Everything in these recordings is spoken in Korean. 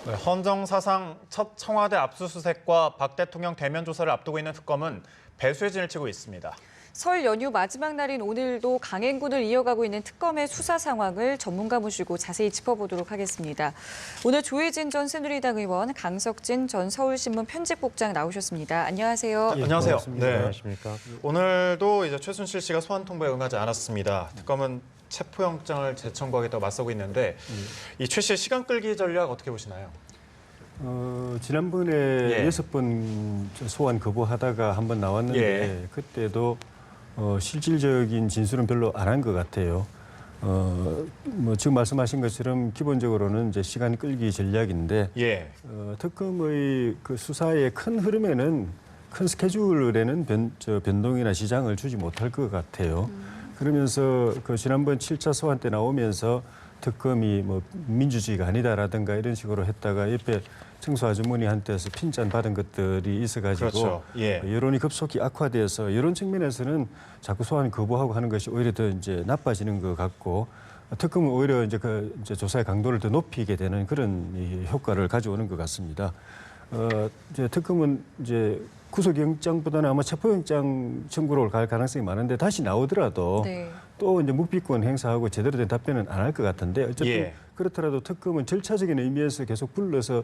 네, 헌정 사상 첫 청와대 압수수색과 박 대통령 대면 조사를 앞두고 있는 특검은 배수의 진을 치고 있습니다. 설 연휴 마지막 날인 오늘도 강행군을 이어가고 있는 특검의 수사 상황을 전문가 모시고 자세히 짚어보도록 하겠습니다. 오늘 조혜진 전 새누리당 의원, 강석진 전 서울신문 편집국장 나오셨습니다. 안녕하세요. 네, 안녕하세요. 네. 안녕하십니까. 오늘도 이제 최순실 씨가 소환 통보에 응하지 않았습니다. 특검은 체포영장을 재청구하겠다고 맞서고 있는데 이 최 씨의 시간 끌기 전략 어떻게 보시나요? 지난번에 6번 소환 거부하다가 한번 나왔는데 그때도 실질적인 진술은 별로 안 한 것 같아요. 지금 말씀하신 것처럼 기본적으로는 이제 시간 끌기 전략인데 특검의 그 수사의 큰 흐름에는 큰 스케줄에는 변동이나 지장을 주지 못할 것 같아요. 그러면서 그 지난번 7차 소환 때 나오면서 특검이 뭐 민주주의가 아니다라든가 이런 식으로 했다가 옆에 청소 아주머니한테서 핀잔 받은 것들이 있어가지고 여론이 급속히 악화돼서 이런 측면에서는 자꾸 소환 거부하고 하는 것이 오히려 더 이제 나빠지는 것 같고 특검은 오히려 이제 이제 조사의 강도를 더 높이게 되는 그런 효과를 가져오는 것 같습니다. 이제 특검은 이제 구속영장보다는 아마 체포영장 청구로 갈 가능성이 많은데 다시 나오더라도 또 이제 묵비권 행사하고 제대로 된 답변은 안 할 것 같은데 어쨌든 그렇더라도 특검은 절차적인 의미에서 계속 불러서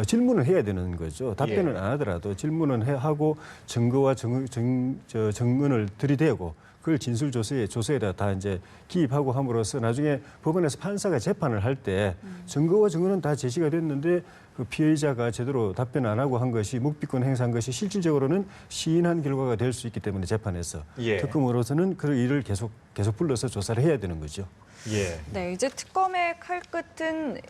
질문을 해야 되는 거죠. 답변을 안 하더라도 질문은 하고 증거와 증언을 들이대고 그걸 진술 조서에다 다 이제 기입하고 함으로써 나중에 법원에서 판사가 재판을 할 때 증거와 증언은 다 제시가 됐는데 그 피해자가 제대로 답변 안 하고 한 것이 묵비권 행사한 것이 실질적으로는 시인한 결과가 될 수 있기 때문에 재판에서 특검으로서는 그 일을 계속 불러서 조사를 해야 되는 거죠. 네, 이제 특검의 칼끝은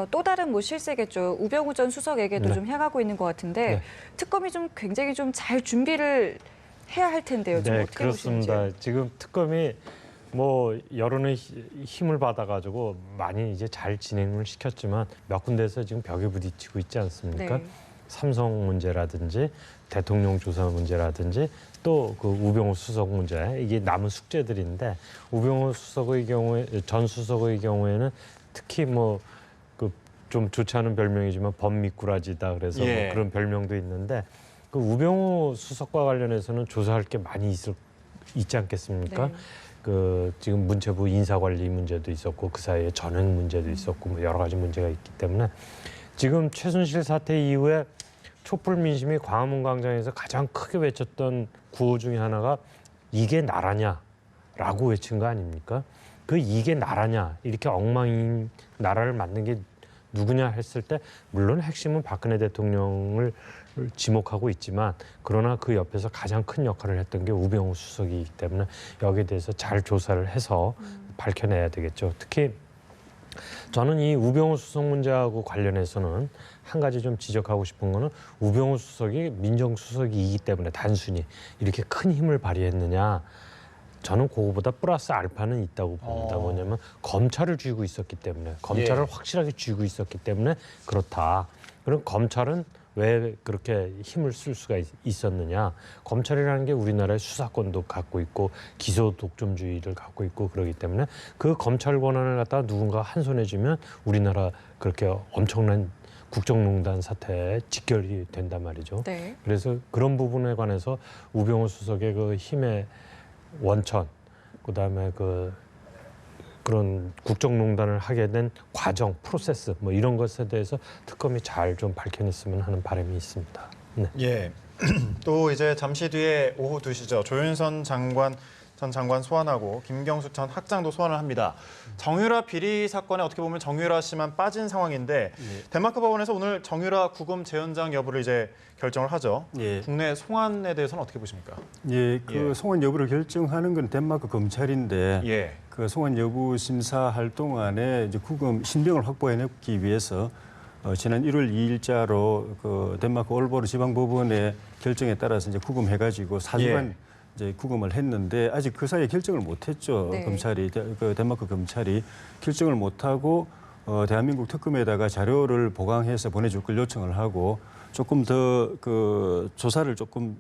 또 다른 뭐 실세겠죠. 우병우 전 수석에게도 좀 향하고 있는 것 같은데 특검이 좀 굉장히 좀 잘 준비를 해야 할 텐데요. 좀 어떻게 그렇습니다. 보시는지요? 지금 특검이 뭐 여론의 힘을 받아가지고 많이 이제 잘 진행을 시켰지만 몇 군데에서 지금 벽에 부딪히고 있지 않습니까? 삼성 문제라든지 대통령 조사 문제라든지 또 그 우병우 수석 문제 이게 남은 숙제들인데 우병우 수석의 경우에 전 수석의 경우에는 특히 뭐 그 좀 좋지 않은 별명이지만 범미꾸라지다 그래서 뭐 그런 별명도 있는데 그 우병우 수석과 관련해서는 조사할 게 많이 있지 않겠습니까? 그 지금 문체부 인사관리 문제도 있었고 그 사이에 전횡 문제도 있었고 뭐 여러 가지 문제가 있기 때문에 지금 최순실 사태 이후에 촛불 민심이 광화문 광장에서 가장 크게 외쳤던 구호 중에 하나가 이게 나라냐라고 외친 거 아닙니까? 그 이게 나라냐 이렇게 엉망인 나라를 만든 게 누구냐 했을 때 물론 핵심은 박근혜 대통령을 지목하고 있지만 그러나 그 옆에서 가장 큰 역할을 했던 게 우병우 수석이기 때문에 여기에 대해서 잘 조사를 해서 밝혀내야 되겠죠. 특히 저는 이 우병우 수석 문제하고 관련해서는 한 가지 좀 지적하고 싶은 거는 우병우 수석이 민정수석이기 때문에 단순히 이렇게 큰 힘을 발휘했느냐 저는 그거보다 플러스 알파는 있다고 봅니다. 뭐냐면 검찰을 쥐고 있었기 때문에 검찰을 확실하게 쥐고 있었기 때문에 그렇다. 그럼 검찰은 왜 그렇게 힘을 쓸 수가 있었느냐. 검찰이라는 게 우리나라의 수사권도 갖고 있고 기소 독점주의를 갖고 있고 그러기 때문에 그 검찰 권한을 갖다가 누군가 한 손에 쥐면 우리나라 그렇게 엄청난 국정농단 사태에 직결이 된단 말이죠. 그래서 그런 부분에 관해서 우병우 수석의 그 힘의 원천, 그다음에 그런 국정농단을 하게 된 과정, 프로세스 뭐 이런 것에 대해서 특검이 잘 좀 밝혀냈으면 하는 바람이 있습니다. 또 이제 잠시 뒤에 오후 2시죠. 조윤선 전 장관 소환하고 김경수 전 학장도 소환을 합니다. 정유라 비리 사건에 어떻게 보면 정유라 씨만 빠진 상황인데 덴마크 법원에서 오늘 정유라 구금 재연장 여부를 이제 결정을 하죠. 국내 송환에 대해서는 어떻게 보십니까? 그 송환 여부를 결정하는 건 덴마크 검찰인데 그 송환 여부 심사할 동안에 이제 구금 신병을 확보해내기 위해서 지난 1월 2일자로 그 덴마크 올보르 지방법원의 결정에 따라서 이제 구금해가지고 4주간 이제 구금을 했는데 아직 그 사이에 결정을 못했죠. 검찰이 그 덴마크 검찰이 결정을 못하고 대한민국 특검에다가 자료를 보강해서 보내줄 걸 요청을 하고 조금 더 그 조사를 조금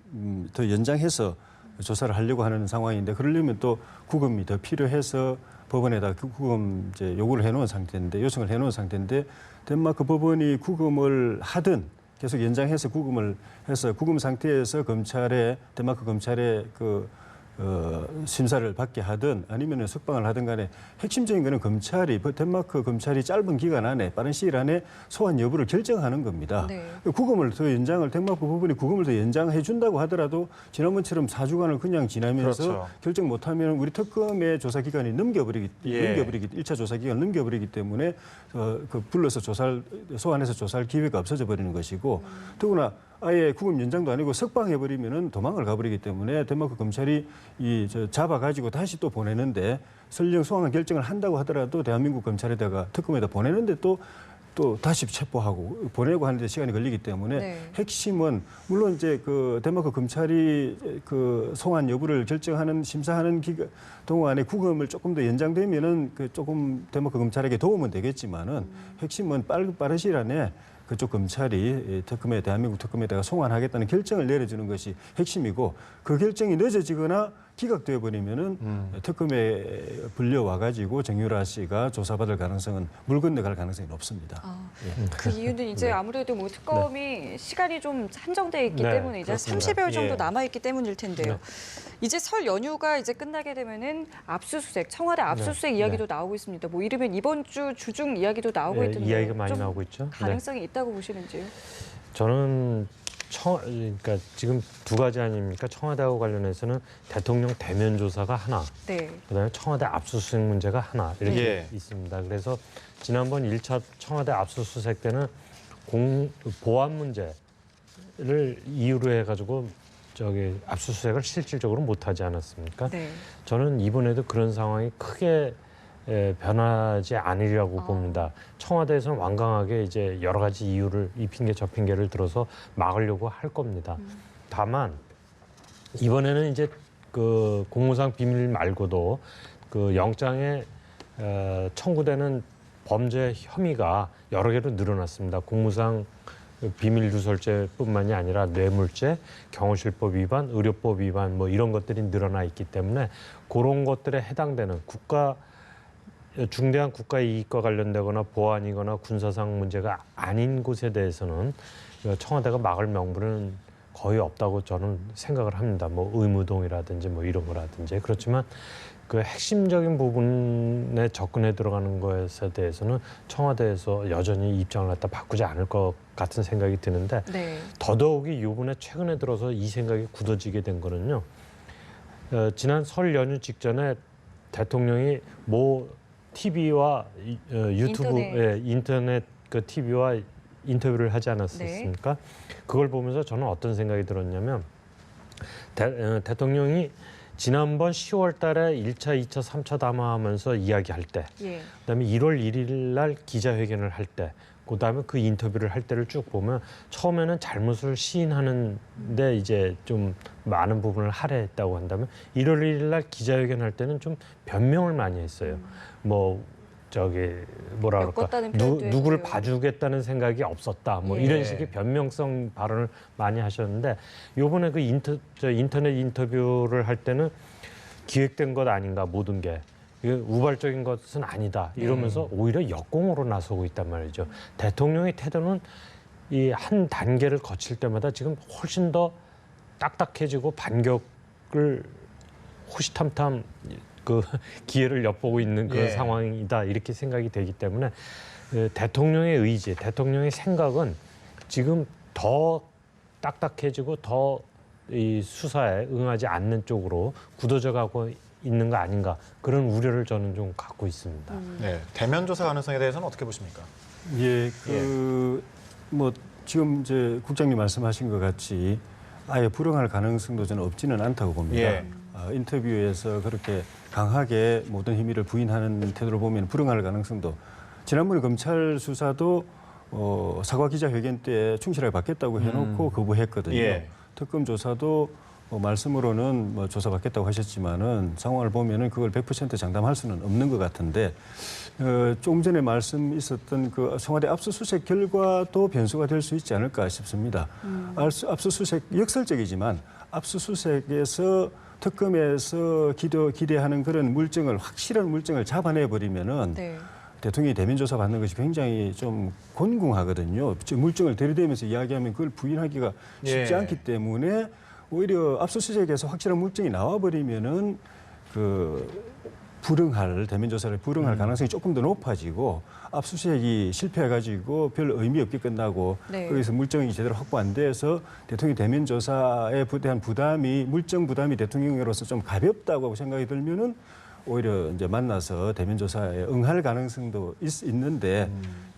더 연장해서 조사를 하려고 하는 상황인데 그러려면 또 구금이 더 필요해서 법원에다 구금 이제 요구를 해놓은 상태인데 요청을 해놓은 상태인데 덴마크 법원이 구금을 하든 계속 연장해서 구금을 해서 구금 상태에서 덴마크 검찰에 심사를 받게 하든 아니면 석방을 하든 간에 핵심적인 거는 덴마크 검찰이 짧은 기간 안에 빠른 시일 안에 소환 여부를 결정하는 겁니다. 네. 덴마크 법원이 구금을 더 연장해 준다고 하더라도 지난번처럼 4주간을 그냥 지나면서 그렇죠. 결정 못하면 우리 특검의 조사 기간이 넘겨버리기 1차 조사 기간 넘겨버리기 때문에 불러서 소환해서 조사할 기회가 없어져 버리는 것이고 더구나 아예 구금 연장도 아니고 석방해버리면은 도망을 가버리기 때문에 덴마크 검찰이 잡아가지고 다시 또 보내는데 설령 소환 결정을 한다고 하더라도 대한민국 검찰에다가 특검에다 보내는데 또 다시 체포하고 보내고 하는데 시간이 걸리기 때문에 네. 핵심은 물론 이제 덴마크 검찰이 소환 여부를 심사하는 기간 동안에 구금을 조금 더 연장되면은 조금 덴마크 검찰에게 도움은 되겠지만은 핵심은 빠른 시일 안에 그쪽 검찰이 대한민국 특검에다가 송환하겠다는 결정을 내려주는 것이 핵심이고 그 결정이 늦어지거나 기각되어 버리면은 특검에 불려와 가지고 정유라 씨가 조사받을 가능성은 물 건너갈 가능성이 높습니다. 그 이유는 이제 아무래도 뭐 특검이 시간이 좀 한정돼 있기 네, 때문에 이제 그렇습니다. 30여일 정도 예. 남아 있기 때문일 텐데요. 이제 설 연휴가 이제 끝나게 되면은 청와대 압수수색 이야기도 나오고 있습니다. 뭐 이르면 이번 주 주중 이야기도 나오고 네, 있던데 이야기가 많이 좀 나오고 있죠. 가능성이 있다고 보시는지요? 저는 그러니까 지금 두 가지 아닙니까? 청와대하고 관련해서는 대통령 대면 조사가 하나, 네. 그다음에 청와대 압수수색 문제가 하나 이렇게 예. 있습니다. 그래서 지난번 1차 청와대 압수수색 때는 보안 문제를 이유로 해가지고 압수수색을 실질적으로 못하지 않았습니까? 네. 저는 이번에도 그런 상황이 크게 변하지 않으리라고 봅니다. 청와대에서는 완강하게 이제 여러 가지 이유를 이 핑계 저 핑계를 들어서 막으려고 할 겁니다. 다만 이번에는 이제 그 공무상 비밀 말고도 그 영장에 청구되는 범죄 혐의가 여러 개로 늘어났습니다. 공무상 비밀 누설죄뿐만이 아니라 뇌물죄, 경호실법 위반, 의료법 위반 뭐 이런 것들이 늘어나 있기 때문에 그런 것들에 해당되는 중대한 국가 이익과 관련되거나 보안이거나 군사상 문제가 아닌 곳에 대해서는 청와대가 막을 명분은 거의 없다고 저는 생각을 합니다. 뭐 의무동이라든지 뭐 이런 거라든지. 그렇지만 그 핵심적인 부분에 접근해 들어가는 것에 대해서는 청와대에서 여전히 입장을 갖다 바꾸지 않을 것 같은 생각이 드는데 네. 더더욱이 이번에 최근에 들어서 이 생각이 굳어지게 된 거는요. 지난 설 연휴 직전에 대통령이 TV와 유튜브, 인터넷 그 TV와 인터뷰를 하지 않았습니까? 네. 그걸 보면서 저는 어떤 생각이 들었냐면 대통령이 지난번 10월 달에 1차, 2차, 3차 담화하면서 이야기할 때, 그다음에 1월 1일 날 기자회견을 할 때, 그다음에 그 인터뷰를 할 때를 쭉 보면 처음에는 잘못을 시인하는데 이제 좀 많은 부분을 할애했다고 한다면 1월 1일 날 기자회견할 때는 좀 변명을 많이 했어요. 뭐라 그럴까 누구를 봐주겠다는 생각이 없었다. 뭐 이런 식의 변명성 발언을 많이 하셨는데 요번에 그 인터넷 인터뷰를 할 때는 기획된 것 아닌가 모든 게. 우발적인 것은 아니다 이러면서 오히려 역공으로 나서고 있단 말이죠. 대통령의 태도는 이 한 단계를 거칠 때마다 지금 훨씬 더 딱딱해지고 반격을 호시탐탐 그 기회를 엿보고 있는 그런 상황이다 이렇게 생각이 되기 때문에 대통령의 의지, 대통령의 생각은 지금 더 딱딱해지고 더 이 수사에 응하지 않는 쪽으로 굳어져 가고 있는 거 아닌가 그런 우려를 저는 좀 갖고 있습니다. 네, 대면 조사 가능성에 대해서는 어떻게 보십니까? 뭐 지금 이제 국장님 말씀하신 것 같이 아예 불응할 가능성도 저는 없지는 않다고 봅니다. 인터뷰에서 그렇게 강하게 모든 혐의를 부인하는 태도를 보면 불응할 가능성도 지난번에 검찰 수사도 사과 기자회견 때 충실하게 받겠다고 해놓고 거부했거든요. 특검 조사도 말씀으로는 조사받겠다고 하셨지만은 상황을 보면은 그걸 100% 장담할 수는 없는 것 같은데 조금 전에 말씀 있었던 그 청와대 압수수색 결과도 변수가 될 수 있지 않을까 싶습니다. 압수수색 역설적이지만 압수수색에서 특검에서 기대하는 그런 물증을 확실한 물증을 잡아내 버리면은 네. 대통령이 대면 조사 받는 것이 굉장히 좀 곤궁하거든요. 물증을 들이대면서 이야기하면 그걸 부인하기가 쉽지 예. 않기 때문에 오히려 압수수색에서 확실한 물증이 나와 버리면은 대면 조사를 불응할 가능성이 조금 더 높아지고 압수수색이 실패해가지고 별 의미 없게 끝나고 네. 거기서 물증이 제대로 확보 안 돼서 대통령 대면 조사에 대한 물증 부담이 대통령으로서 좀 가볍다고 생각이 들면은 오히려 이제 만나서 대면 조사에 응할 가능성도 있는데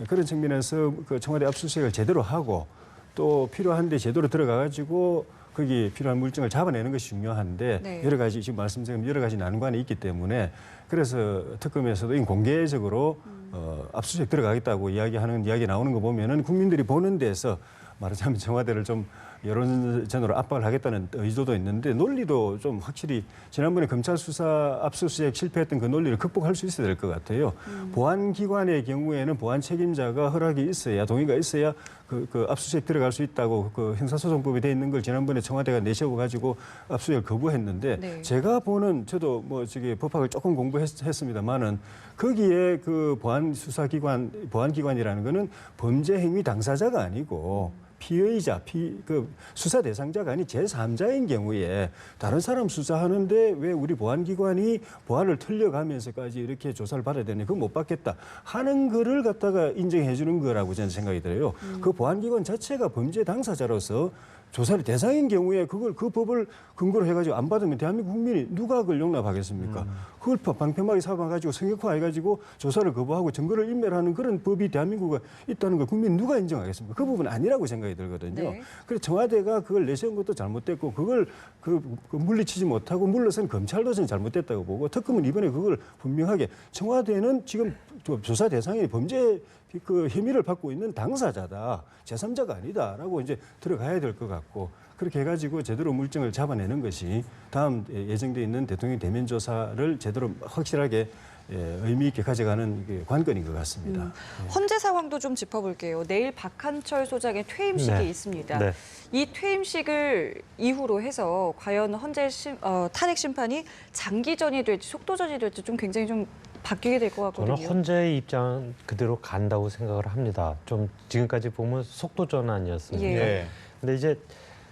그런 측면에서 그 청와대 압수수색을 제대로 하고 또 필요한데 제대로 들어가가지고 거기 필요한 물증을 잡아내는 것이 중요한데 네. 여러 가지 지금 말씀드린 여러 가지 난관이 있기 때문에 그래서 특검에서도 공개적으로 압수수색 들어가겠다고 이야기하는 이야기 나오는 거 보면은 국민들이 보는 데서 말하자면 청와대를 좀 여론전으로 압박을 하겠다는 의도도 있는데 논리도 좀 확실히 지난번에 검찰 수사 압수수색 실패했던 그 논리를 극복할 수 있어야 될 것 같아요. 보안기관의 경우에는 보안 책임자가 허락이 있어야 동의가 있어야 그 압수수색 들어갈 수 있다고 그 형사소송법에 돼 있는 걸 지난번에 청와대가 내세워가지고 압수수색을 거부했는데 네. 제가 보는 저도 법학을 조금 공부했습니다만은 거기에 그 보안기관이라는 거는 범죄 행위 당사자가 아니고 피의자, 수사 대상자가 아닌 제3자인 경우에 다른 사람 수사하는데 왜 우리 보안기관이 보안을 틀려가면서까지 이렇게 조사를 받아야 되냐, 그거 못 받겠다 하는 거를 갖다가 인정해 주는 거라고 저는 생각이 들어요. 그 보안기관 자체가 범죄 당사자로서 조사의 대상인 경우에 그 법을 근거로 해가지고 안 받으면 대한민국 국민이 누가 그걸 용납하겠습니까? 그걸 방패막이 삼아가지고 성역화해가지고 조사를 거부하고 증거를 인멸하는 그런 법이 대한민국에 있다는 걸 국민 누가 인정하겠습니까? 그 부분은 아니라고 생각이 들거든요. 네. 그래서 청와대가 그걸 내세운 것도 잘못됐고 그걸 물리치지 못하고 물러선 검찰도 저는 잘못됐다고 보고 특검은 이번에 그걸 분명하게 청와대는 지금 조사 대상이 범죄 혐의를 받고 있는 당사자다. 제3자가 아니다라고 이제 들어가야 될 것 같고 그렇게 해가지고 제대로 물증을 잡아내는 것이 다음 예정돼 있는 대통령 대면 조사를 제대로 확실하게 의미 있게 가져가는 관건인 것 같습니다. 헌재 상황도 좀 짚어볼게요. 내일 박한철 소장의 퇴임식이 네. 있습니다. 네. 이 퇴임식을 이후로 해서 과연 헌재 탄핵 심판이 장기전이 될지 속도전이 될지 좀 굉장히 좀 바뀌게 될 것 같거든요. 저는 헌재의 입장 그대로 간다고 생각을 합니다. 좀 지금까지 보면 속도전 아니었습니까? 예. 근데 이제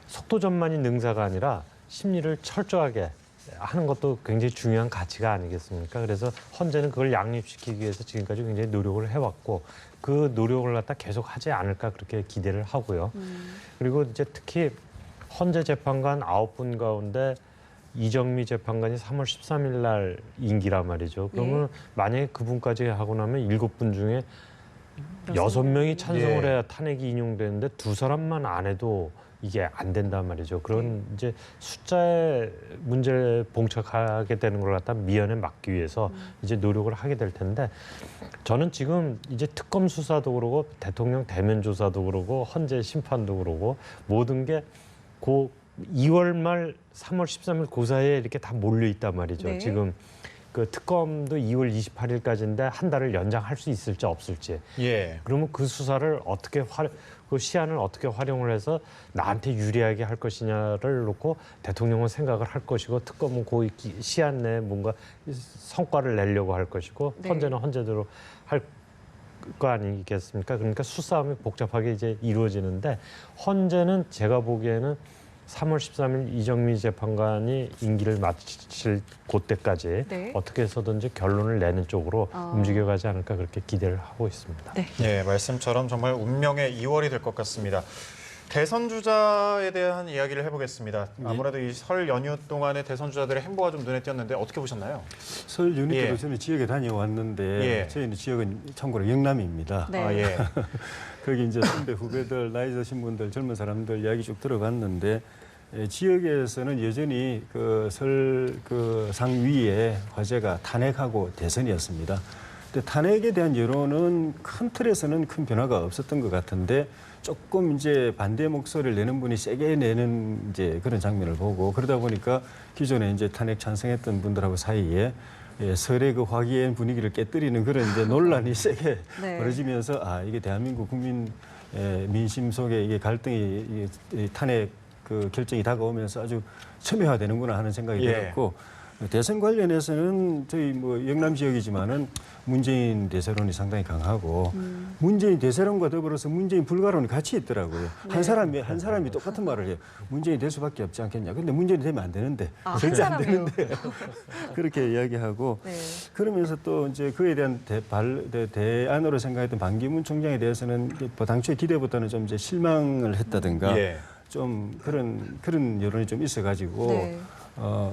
속도전만이 능사가 아니라 심리를 철저하게 하는 것도 굉장히 중요한 가치가 아니겠습니까? 그래서 헌재는 그걸 양립시키기 위해서 지금까지 굉장히 노력을 해왔고 그 노력을 갖다 계속 하지 않을까 그렇게 기대를 하고요. 그리고 이제 특히 헌재 재판관 9분 가운데 이정미 재판관이 3월 13일 날 임기란 말이죠. 그러면 만약에 그분까지 하고 나면 7분 중에 6명이 찬성을 해야 탄핵이 인용되는데 2사람만 안 해도 이게 안 된단 말이죠. 그런 이제 숫자의 문제를 봉착하게 되는 걸 갖다 미연에 막기 위해서 이제 노력을 하게 될 텐데 저는 지금 이제 특검 수사도 그러고 대통령 대면 조사도 그러고 헌재 심판도 그러고 모든 게 2월 말 3월 13일 그 사이에 이렇게 다 몰려 있단 말이죠. 네. 지금 그 특검도 2월 28일까지인데 한 달을 연장할 수 있을지 없을지. 예. 그러면 그 수사를 어떻게 그 시한을 어떻게 활용을 해서 나한테 유리하게 할 것이냐를 놓고 대통령은 생각을 할 것이고 특검은 그 시한 내에 뭔가 성과를 내려고 할 것이고 네. 헌재는 헌재대로 할 거 아니겠습니까? 그러니까 수싸움이 복잡하게 이제 이루어지는데 헌재는 제가 보기에는 3월 13일 이정미 재판관이 임기를 마칠 그때까지 네. 어떻게 해서든지 결론을 내는 쪽으로 움직여가지 않을까 그렇게 기대를 하고 있습니다. 네. 예, 말씀처럼 정말 운명의 2월이 될 것 같습니다. 대선 주자에 대한 이야기를 해보겠습니다. 아무래도 이 설 연휴 동안에 대선 주자들의 행보가 좀 눈에 띄었는데 어떻게 보셨나요? 설 연휴 때도 예. 저는 지역에 다녀왔는데 예. 저희는 지역은 참고로 영남입니다. 네. 아, 예. 거기 이제 선배 후배들, 나이 드신 분들, 젊은 사람들 이야기 쭉 들어봤는데 지역에서는 여전히 설 상위의 화제가 탄핵하고 대선이었습니다. 근데 탄핵에 대한 여론은 큰 틀에서는 큰 변화가 없었던 것 같은데 조금 이제 반대 목소리를 내는 분이 세게 내는 이제 그런 장면을 보고 그러다 보니까 기존에 이제 탄핵 찬성했던 분들하고 사이에 설의 그 화기애애한 분위기를 깨뜨리는 그런 이제 논란이 세게 네. 벌어지면서 이게 대한민국 국민 민심 속에 이게 갈등이 이 탄핵 그 결정이 다가오면서 아주 첨예화되는구나 하는 생각이 예. 들었고 대선 관련해서는 저희 뭐 영남 지역이지만은 문재인 대세론이 상당히 강하고 문재인 대세론과 더불어서 문재인 불가론이 같이 있더라고요. 한 사람이 똑같은 말을 해요. 문재인 될 수밖에 없지 않겠냐. 근데 문재인이 되면 안 되는데 한 사람이요. 그렇게 이야기하고 네. 그러면서 또 이제 그에 대한 대안으로 생각했던 반기문 총장에 대해서는 당초에 기대보다는 좀 이제 실망을 했다든가 예. 좀 그런 여론이 좀 있어가지고 네.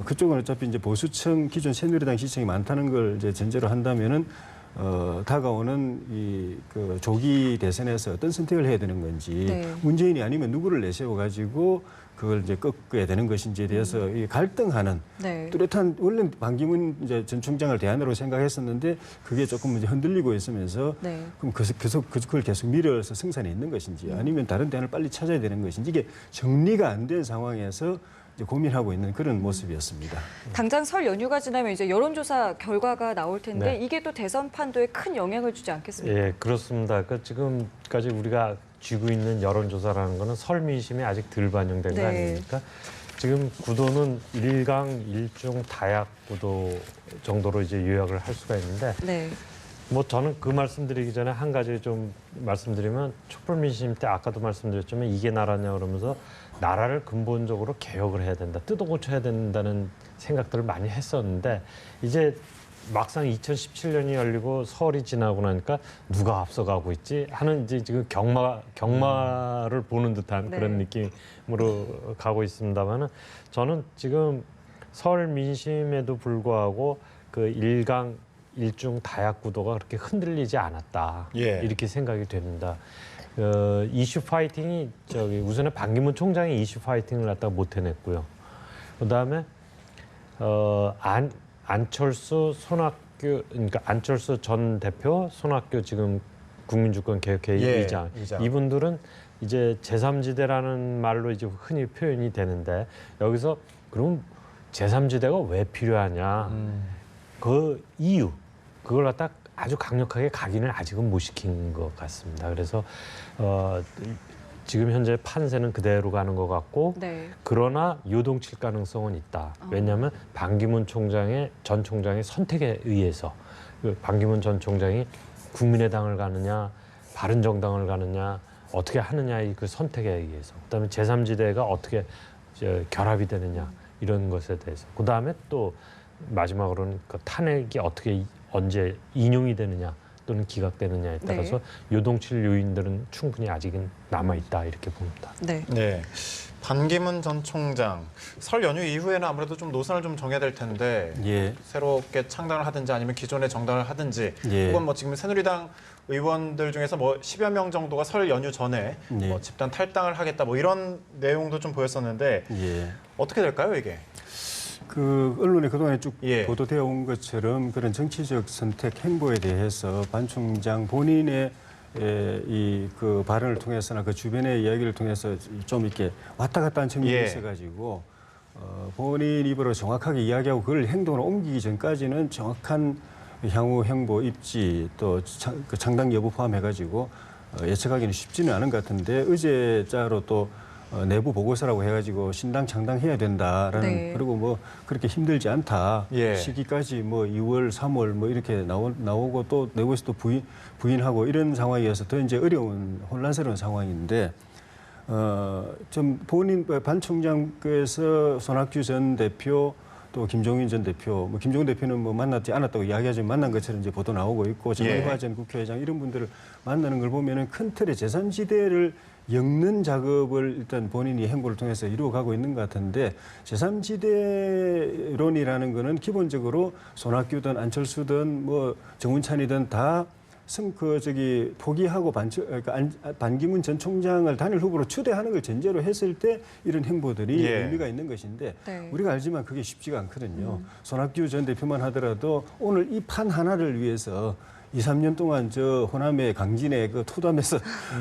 그쪽은 어차피 이제 보수층 기존 새누리당 시청이 많다는 걸 이제 전제로 한다면은 다가오는 그 조기 대선에서 어떤 선택을 해야 되는 건지 네. 문재인이 아니면 누구를 내세워 가지고 그걸 이제 꺾어야 되는 것인지에 대해서 이 갈등하는 네. 뚜렷한 원래 반기문 이제 전 총장을 대안으로 생각했었는데 그게 조금 이제 흔들리고 있으면서 네. 그럼 그걸 계속 밀어서 승산이 있는 것인지 아니면 다른 대안을 빨리 찾아야 되는 것인지 이게 정리가 안 된 상황에서 이제 고민하고 있는 그런 모습이었습니다. 당장 설 연휴가 지나면 이제 여론조사 결과가 나올 텐데 네. 이게 또 대선 판도에 큰 영향을 주지 않겠습니까? 예, 그렇습니다. 그러니까 지금까지 우리가 쥐고 있는 여론조사라는 거는 설 민심이 아직 덜 반영된 거 네. 아닙니까? 지금 구도는 1강 1중 다약 구도 정도로 이제 요약을 할 수가 있는데 네. 뭐 저는 그 말씀드리기 전에 한 가지 좀 말씀드리면 촛불 민심 때 아까도 말씀드렸지만 이게 나라냐 그러면서 나라를 근본적으로 개혁을 해야 된다, 뜯어 고쳐야 된다는 생각들을 많이 했었는데 이제 막상 2017년이 열리고 설이 지나고 나니까 누가 앞서가고 있지 하는 이제 지금 경마를 보는 듯한 네. 그런 느낌으로 가고 있습니다만은 저는 지금 설 민심에도 불구하고 그 1강 1중 다약 구도가 그렇게 흔들리지 않았다 예. 이렇게 생각이 됩니다. 이슈 파이팅이 우선에 반기문 총장이 이슈 파이팅을 갖다가 못 해냈고요. 그다음에 안철수 손학규 그러니까 안철수 전 대표 손학규 지금 국민주권개혁회의 예, 의장 의장. 이분들은 이제 제3지대라는 말로 이제 흔히 표현이 되는데 여기서 그럼 제3지대가 왜 필요하냐 그 이유 그걸 갖다 아주 강력하게 각인을 아직은 못 시킨 것 같습니다. 그래서 지금 현재 판세는 그대로 가는 것 같고 네. 그러나 요동칠 가능성은 있다. 왜냐하면 반기문 전 총장의 선택에 의해서 그 반기문 전 총장이 국민의당을 가느냐 바른정당을 가느냐 어떻게 하느냐의 그 선택에 의해서 그다음에 제3지대가 어떻게 결합이 되느냐 이런 것에 대해서 그다음에 또 마지막으로는 그 탄핵이 어떻게 언제 인용이 되느냐 또는 기각되느냐에 따라서 네. 요동칠 요인들은 충분히 아직은 남아있다 이렇게 봅니다. 네. 네. 반기문 전 총장 설 연휴 이후에는 아무래도 좀 노선을 좀 정해야 될 텐데 예. 새롭게 창당을 하든지 아니면 기존의 정당을 하든지 예. 혹은 뭐 지금 새누리당 의원들 중에서 뭐 10여 명 정도가 설 연휴 전에 예. 뭐 집단 탈당을 하겠다 뭐 이런 내용도 좀 보였었는데 예. 어떻게 될까요 이게? 그 언론에 그동안에 쭉 예. 보도되어 온 것처럼 그런 정치적 선택 행보에 대해서 반 총장 본인의 이 그 발언을 통해서나 그 주변의 이야기를 통해서 좀 이렇게 왔다 갔다 한 측면이 예. 있어가지고 본인 입으로 정확하게 이야기하고 그걸 행동으로 옮기기 전까지는 정확한 향후 행보 입지 또 그 창당 여부 포함해가지고 예측하기는 쉽지는 않은 것 같은데 어제자로 또 내부 보고서라고 해가지고 신당 창당해야 된다라는 네. 그리고 뭐 그렇게 힘들지 않다 예. 시기까지 뭐 2월, 3월 뭐 이렇게 나오고 또 내부에서 또 부인하고 이런 상황이어서 더 이제 어려운 혼란스러운 상황인데 좀 본인 반 총장께서 손학규 전 대표 또 김종인 전 대표, 뭐 김종인 대표는 뭐 만났지 않았다고 이야기하지만 만난 것처럼 이제 보도 나오고 있고 정의화 전 국회의장 이런 분들을 만나는 걸 보면은 큰 틀의 제3지대를 엮는 작업을 일단 본인이 행보를 통해서 이루어가고 있는 것 같은데 제3지대론이라는 거는 기본적으로 손학규든 안철수든 뭐 정운찬이든 다 포기하고 반기문 전 총장을 단일 후보로 추대하는 걸 전제로 했을 때 이런 행보들이 예. 의미가 있는 것인데 네. 우리가 알지만 그게 쉽지가 않거든요. 손학규 전 대표만 하더라도 오늘 이 판 하나를 위해서 2, 3년 동안 저 호남의 강진에 그 토담에서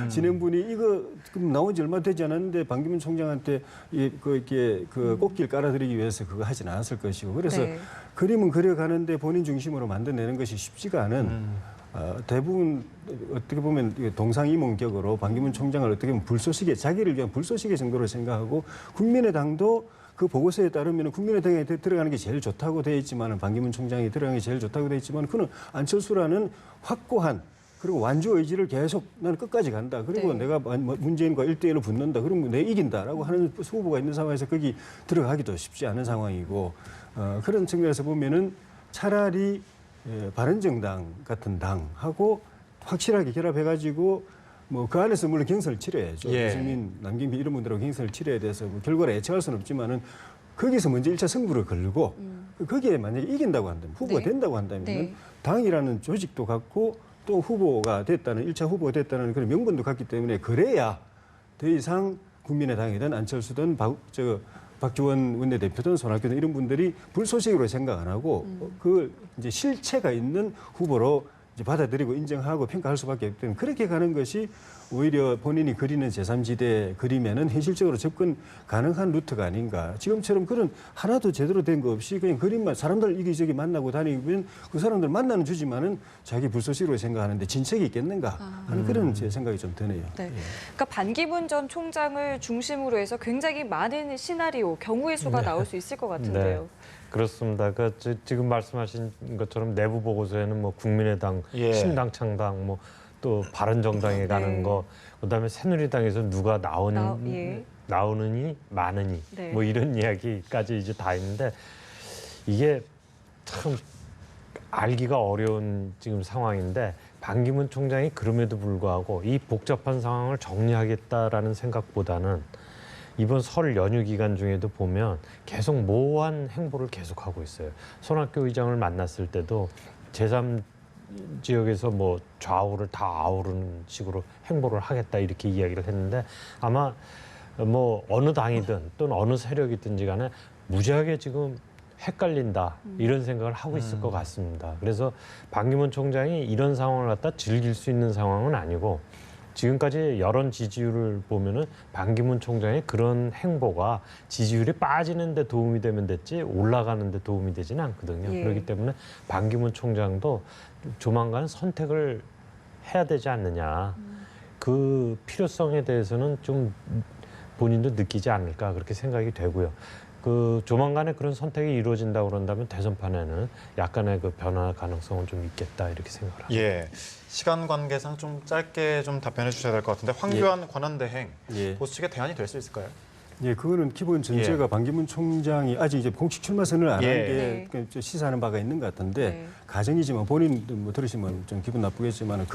지낸 분이 이거 나온 지 얼마 되지 않았는데 반기문 총장한테 이렇게 그 꽃길 깔아드리기 위해서 그거 하진 않았을 것이고 그래서 네. 그림은 그려가는데 본인 중심으로 만들어내는 것이 쉽지가 않은 대부분 어떻게 보면 동상이몽격으로 반기문 총장을 어떻게 보면 불쏘시개, 자기를 위한 불쏘시개 정도로 생각하고 국민의당도 그 보고서에 따르면 국민의당에 들어가는 게 제일 좋다고 되어 있지만 반기문 총장이 들어가는 게 제일 좋다고 되어 있지만 그는 안철수라는 확고한 그리고 완주 의지를 계속 나는 끝까지 간다. 그리고 네. 내가 문재인과 1대1로 붙는다. 그러면 내 이긴다라고 하는 후보가 있는 상황에서 거기 들어가기도 쉽지 않은 상황이고 그런 측면에서 보면은 차라리 바른정당 같은 당하고 확실하게 결합해가지고 뭐 그 안에서 물론 경선을 치러야죠. 예. 유승민, 남경필 이런 분들하고 경선을 치러야 돼서 뭐 결과를 예측할 수는 없지만은 거기서 먼저 1차 승부를 걸고 거기에 만약에 이긴다고 한다면 후보가 네. 된다고 한다면 네. 당이라는 조직도 갖고 또 후보가 됐다는 1차 후보가 됐다는 그런 명분도 갖기 때문에 그래야 더 이상 국민의당이든 안철수든 박지원 원내대표든 손학규든 이런 분들이 불쏘시개로 생각 안 하고 그 이제 실체가 있는 후보로 이제 받아들이고 인정하고 평가할 수밖에 없기 때문에 그렇게 가는 것이 오히려 본인이 그리는 제3지대 그림에는 현실적으로 접근 가능한 루트가 아닌가. 지금처럼 그런 하나도 제대로 된 거 없이 그냥 그림만 사람들 이기저기 만나고 다니면 그 사람들 만나는 주지만은 자기 불쏘시개로 생각하는데 진척이 있겠는가 하는 그런 제 생각이 좀 드네요. 네. 그러니까 반기문 전 총장을 중심으로 해서 굉장히 많은 시나리오, 경우의 수가 나올 수 있을 것 같은데요. 네. 그렇습니다. 그 지금 말씀하신 것처럼 내부 보고서에는 뭐 국민의당, 예. 신당, 창당, 뭐 또 바른정당에 가는 네. 거, 그다음에 새누리당에서 누가 예. 나오느니 마느니, 네. 뭐 이런 이야기까지 이제 다 있는데 이게 참 알기가 어려운 지금 상황인데 반기문 총장이 그럼에도 불구하고 이 복잡한 상황을 정리하겠다라는 생각보다는 이번 설 연휴 기간 중에도 보면 계속 모호한 행보를 계속하고 있어요. 손학규 의장을 만났을 때도 제3 지역에서 뭐 좌우를 다 아우르는 식으로 행보를 하겠다 이렇게 이야기를 했는데 아마 뭐 어느 당이든 또는 어느 세력이든지 간에 무지하게 지금 헷갈린다 이런 생각을 하고 있을 것 같습니다. 그래서 반기문 총장이 이런 상황을 갖다 즐길 수 있는 상황은 아니고 지금까지 여론 지지율을 보면은 반기문 총장의 그런 행보가 지지율이 빠지는 데 도움이 되면 됐지 올라가는 데 도움이 되지는 않거든요. 예. 그렇기 때문에 반기문 총장도 조만간 선택을 해야 되지 않느냐. 그 필요성에 대해서는 좀 본인도 느끼지 않을까 그렇게 생각이 되고요. 그 조만간에 그런 선택이 이루어진다고 그런다면 대선판에는 약간의 그 변화 가능성은 좀 있겠다 이렇게 생각을 합니다. 예. 시간 관계상 좀 짧게 좀 답변해 주셔야 될 것 같은데 황교안 권한대행 예. 보수 측의 대안이 될 수 있을까요? 예, 그거는 기본 전제가 예. 반기문 총장이 아직 이제 공식 출마 선언을 안 예. 한 게 네. 시사하는 바가 있는 것 같은데 네. 가정이지만 본인도 뭐 들으시면 좀 기분 나쁘겠지만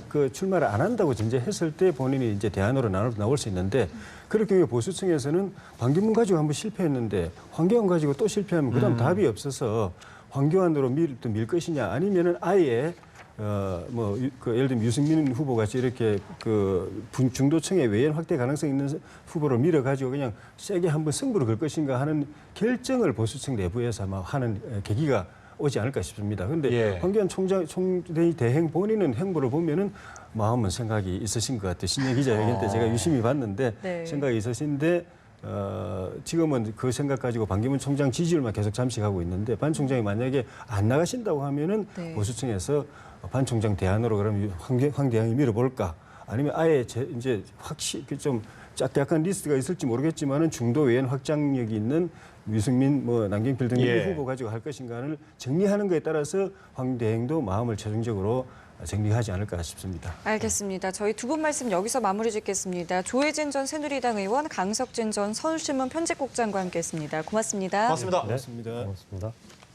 그 출마를 안 한다고 전제했을 때 본인이 이제 대안으로 나올 수 있는데 그럴 경우에 보수층에서는 반기문 가지고 한번 실패했는데 황교안 가지고 또 실패하면 그다음 답이 없어서 황교안으로 밀 것이냐 아니면은 아예 예를 들면 유승민 후보 같이 이렇게 중도층의 외연 확대 가능성 있는 후보를 밀어가지고 그냥 세게 한번 승부를 걸 것인가 하는 결정을 보수층 내부에서 아마 하는 계기가 오지 않을까 싶습니다. 그런데 예. 황교안 총대의 대행 본인은 행보를 보면은 마음은 생각이 있으신 것 같아요. 신년 기자회견 때 제가 유심히 봤는데 네. 생각이 있으신데 지금은 그 생각 가지고 반기문 총장 지지율만 계속 잠식하고 있는데 반 총장이 만약에 안 나가신다고 하면은 네. 보수층에서 반 총장 대안으로 그럼 황 대행이 밀어볼까? 아니면 아예 이제 확실히 좀 약간 리스트가 있을지 모르겠지만은 중도 외연 확장력이 있는 유승민, 남경필 등의 예. 후보 가지고 할 것인가를 정리하는 것에 따라서 황 대행도 마음을 최종적으로 정리하지 않을까 싶습니다. 알겠습니다. 저희 두 분 말씀 여기서 마무리 짓겠습니다. 조혜진 전 새누리당 의원, 강석진 전 서울신문 편집국장과 함께했습니다. 고맙습니다. 고맙습니다. 고맙습니다. 고맙습니다.